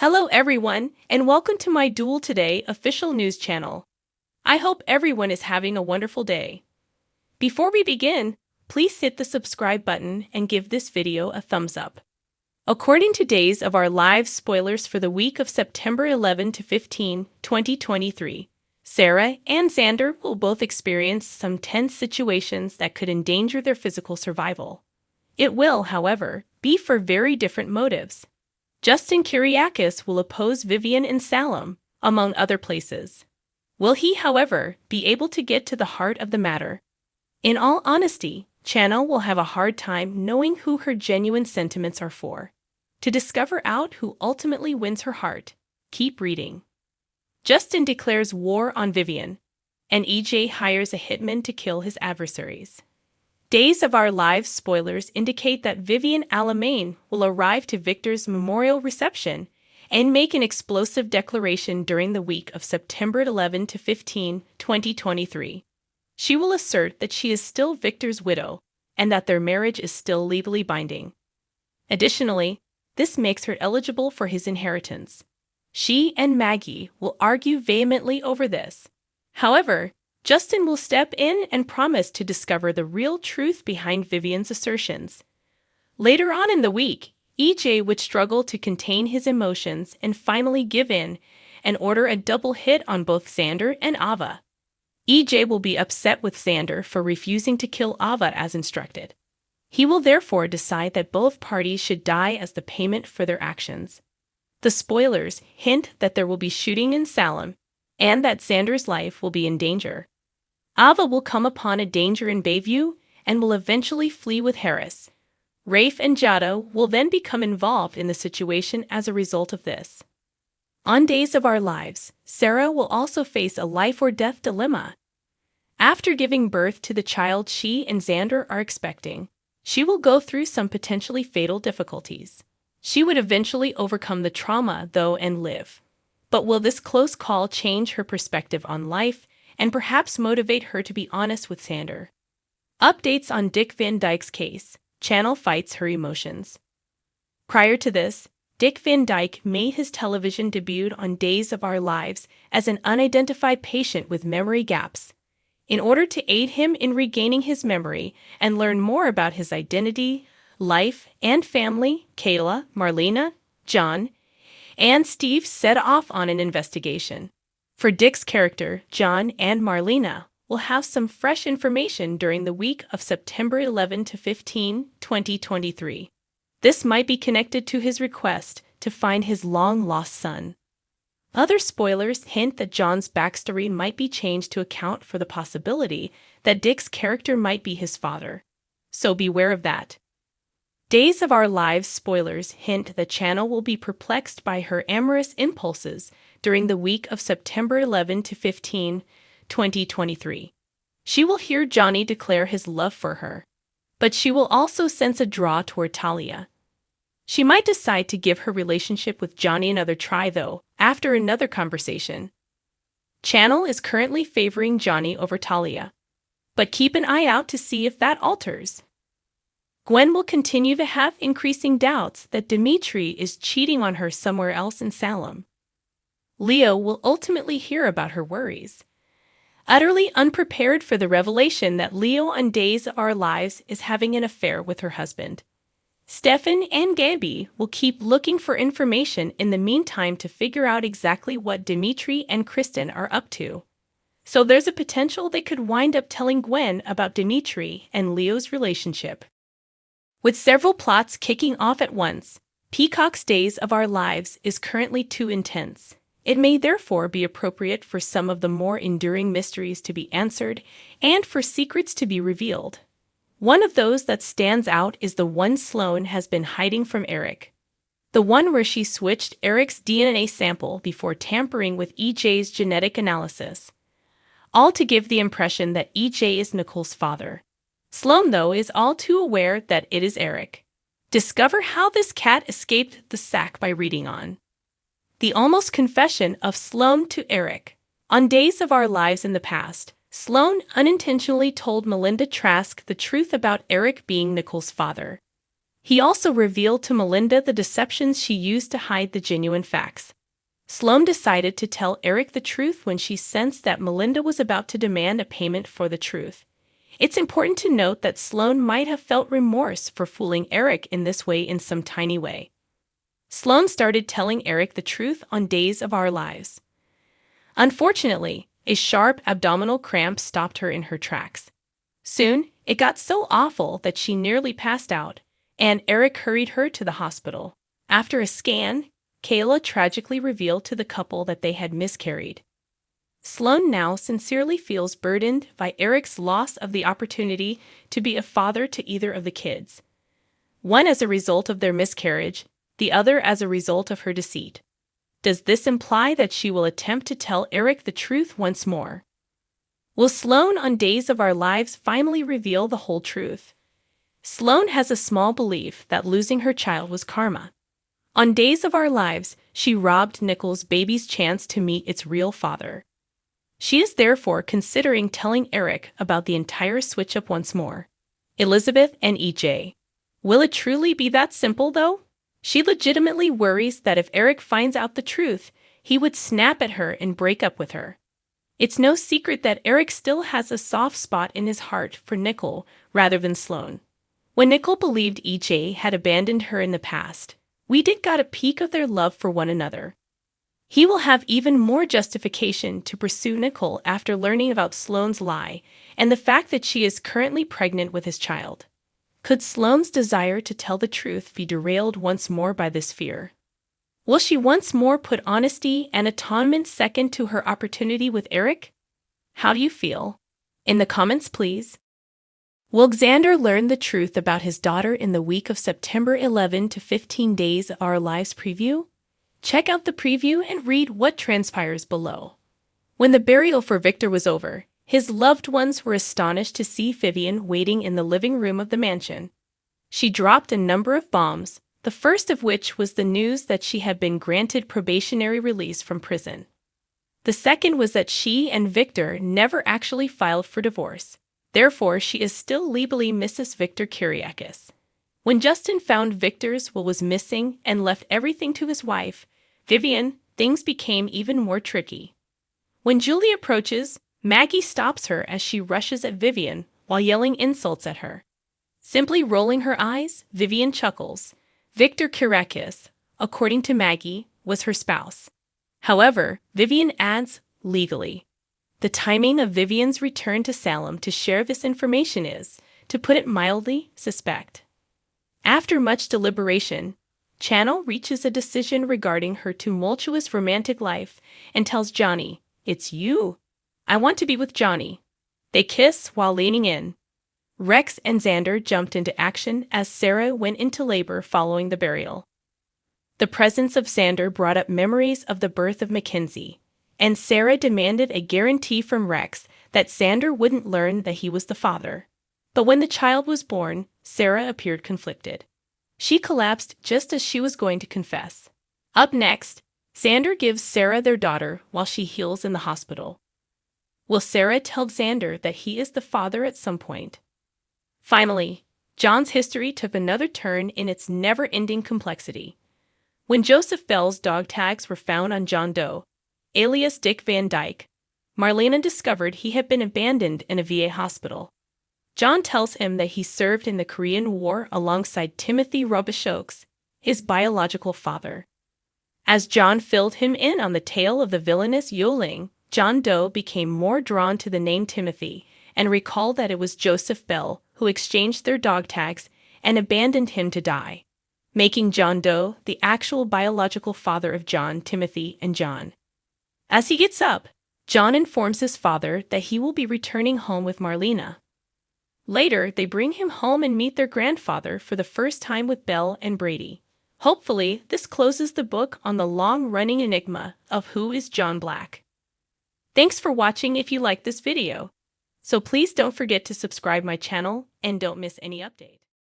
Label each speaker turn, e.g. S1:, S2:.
S1: Hello everyone, and welcome to my Duel Today official news channel. I hope everyone is having a wonderful day. Before we begin, please hit the subscribe button and give this video a thumbs up. According to Days of Our Lives spoilers for the week of September 11 to 15, 2023, Sarah and Xander will both experience some tense situations that could endanger their physical survival. It will, however, be for very different motives. Justin Kyriakis will oppose Vivian in Salem, among other places. Will he, however, be able to get to the heart of the matter? In all honesty, Chano will have a hard time knowing who her genuine sentiments are for. To discover out who ultimately wins her heart, keep reading. Justin declares war on Vivian, and EJ hires a hitman to kill his adversaries. Days of Our Lives spoilers indicate that Vivian Alamain will arrive to Victor's memorial reception and make an explosive declaration during the week of September 11 to 15, 2023. She will assert that she is still Victor's widow and that their marriage is still legally binding. Additionally, this makes her eligible for his inheritance. She and Maggie will argue vehemently over this. However, Justin will step in and promise to discover the real truth behind Vivian's assertions. Later on in the week, EJ would struggle to contain his emotions and finally give in and order a double hit on both Xander and Ava. EJ will be upset with Xander for refusing to kill Ava as instructed. He will therefore decide that both parties should die as the payment for their actions. The spoilers hint that there will be shooting in Salem and that Xander's life will be in danger. Ava will come upon a danger in Bayview and will eventually flee with Harris. Rafe and Jado will then become involved in the situation as a result of this. On Days of Our Lives, Sarah will also face a life-or-death dilemma. After giving birth to the child she and Xander are expecting, she will go through some potentially fatal difficulties. She would eventually overcome the trauma, though, and live. But will this close call change her perspective on life and perhaps motivate her to be honest with Xander? Updates on Dick Van Dyke's case. Channel fights her emotions. Prior to this, Dick Van Dyke made his television debut on Days of Our Lives as an unidentified patient with memory gaps. In order to aid him in regaining his memory and learn more about his identity, life, and family, Kayla, Marlena, John, and Steve set off on an investigation. For Dick's character, John and Marlena will have some fresh information during the week of September 11 to 15, 2023. This might be connected to his request to find his long-lost son. Other spoilers hint that John's backstory might be changed to account for the possibility that Dick's character might be his father. So beware of that. Days of Our Lives spoilers hint that Chano will be perplexed by her amorous impulses during the week of September 11 to 15, 2023. She will hear Johnny declare his love for her, but she will also sense a draw toward Talia. She might decide to give her relationship with Johnny another try, though, after another conversation. Channel is currently favoring Johnny over Talia, but keep an eye out to see if that alters. Gwen will continue to have increasing doubts that Dimitri is cheating on her somewhere else in Salem. Leo will ultimately hear about her worries. Utterly unprepared for the revelation that Leo on Days of Our Lives is having an affair with her husband. Stefan and Gabby will keep looking for information in the meantime to figure out exactly what Dimitri and Kristen are up to. So there's a potential they could wind up telling Gwen about Dimitri and Leo's relationship. With several plots kicking off at once, Peacock's Days of Our Lives is currently too intense. It may therefore be appropriate for some of the more enduring mysteries to be answered and for secrets to be revealed. One of those that stands out is the one Sloane has been hiding from Eric. The one where she switched Eric's DNA sample before tampering with EJ's genetic analysis, all to give the impression that EJ is Nicole's father. Sloane, though, is all too aware that it is Eric. Discover how this cat escaped the sack by reading on The Almost Confession of Sloane to Eric. On Days of Our Lives in the past, Sloane unintentionally told Melinda Trask the truth about Eric being Nicole's father. He also revealed to Melinda the deceptions she used to hide the genuine facts. Sloane decided to tell Eric the truth when she sensed that Melinda was about to demand a payment for the truth. It's important to note that Sloane might have felt remorse for fooling Eric in this way in some tiny way. Sloane started telling Eric the truth on Days of Our Lives. Unfortunately, a sharp abdominal cramp stopped her in her tracks. Soon, it got so awful that she nearly passed out, and Eric hurried her to the hospital. After a scan, Kayla tragically revealed to the couple that they had miscarried. Sloane now sincerely feels burdened by Eric's loss of the opportunity to be a father to either of the kids. One as a result of their miscarriage, the other as a result of her deceit. Does this imply that she will attempt to tell Eric the truth once more? Will Sloane on Days of Our Lives finally reveal the whole truth? Sloane has a small belief that losing her child was karma. On Days of Our Lives, she robbed Nichols' baby's chance to meet its real father. She is therefore considering telling Eric about the entire switch-up once more. Elizabeth and EJ. Will it truly be that simple, though? She legitimately worries that if Eric finds out the truth, he would snap at her and break up with her. It's no secret that Eric still has a soft spot in his heart for Nicole rather than Sloane. When Nicole believed EJ had abandoned her in the past, we did got a peek of their love for one another. He will have even more justification to pursue Nicole after learning about Sloane's lie and the fact that she is currently pregnant with his child. Could Sloane's desire to tell the truth be derailed once more by this fear? Will she once more put honesty and atonement second to her opportunity with Eric? How do you feel? In the comments, please. Will Xander learn the truth about his daughter in the week of September 11 to 15 Days of Our Lives preview? Check out the preview and read what transpires below. When the burial for Victor was over, his loved ones were astonished to see Vivian waiting in the living room of the mansion. She dropped a number of bombs, the first of which was the news that she had been granted probationary release from prison. The second was that she and Victor never actually filed for divorce. Therefore, she is still legally Mrs. Victor Kyriakis. When Justin found Victor's will was missing and left everything to his wife, Vivian, things became even more tricky. When Julie approaches, Maggie stops her as she rushes at Vivian while yelling insults at her. Simply rolling her eyes, Vivian chuckles. Victor Kyriakis, according to Maggie, was her spouse. However, Vivian adds, legally. The timing of Vivian's return to Salem to share this information is, to put it mildly, suspect. After much deliberation, Channel reaches a decision regarding her tumultuous romantic life and tells Johnny, "It's you. I want to be with Johnny." They kiss while leaning in. Rex and Xander jumped into action as Sarah went into labor following the burial. The presence of Xander brought up memories of the birth of Mackenzie, and Sarah demanded a guarantee from Rex that Xander wouldn't learn that he was the father. But when the child was born, Sarah appeared conflicted. She collapsed just as she was going to confess. Up next, Xander gives Sarah their daughter while she heals in the hospital. Will Sarah tell Xander that he is the father at some point? Finally, John's history took another turn in its never-ending complexity. When Joseph Bell's dog tags were found on John Doe, alias Dick Van Dyke, Marlena discovered he had been abandoned in a VA hospital. John tells him that he served in the Korean War alongside Timothy Robichaud's, his biological father. As John filled him in on the tale of the villainous Yoling, John Doe became more drawn to the name Timothy and recalled that it was Joseph Bell who exchanged their dog tags and abandoned him to die, making John Doe the actual biological father of John, Timothy, and John. As he gets up, John informs his father that he will be returning home with Marlena. Later, they bring him home and meet their grandfather for the first time with Belle and Brady. Hopefully, this closes the book on the long-running enigma of who is John Black. Thanks for watching if you liked this video. So please don't forget to subscribe my channel and don't miss any update.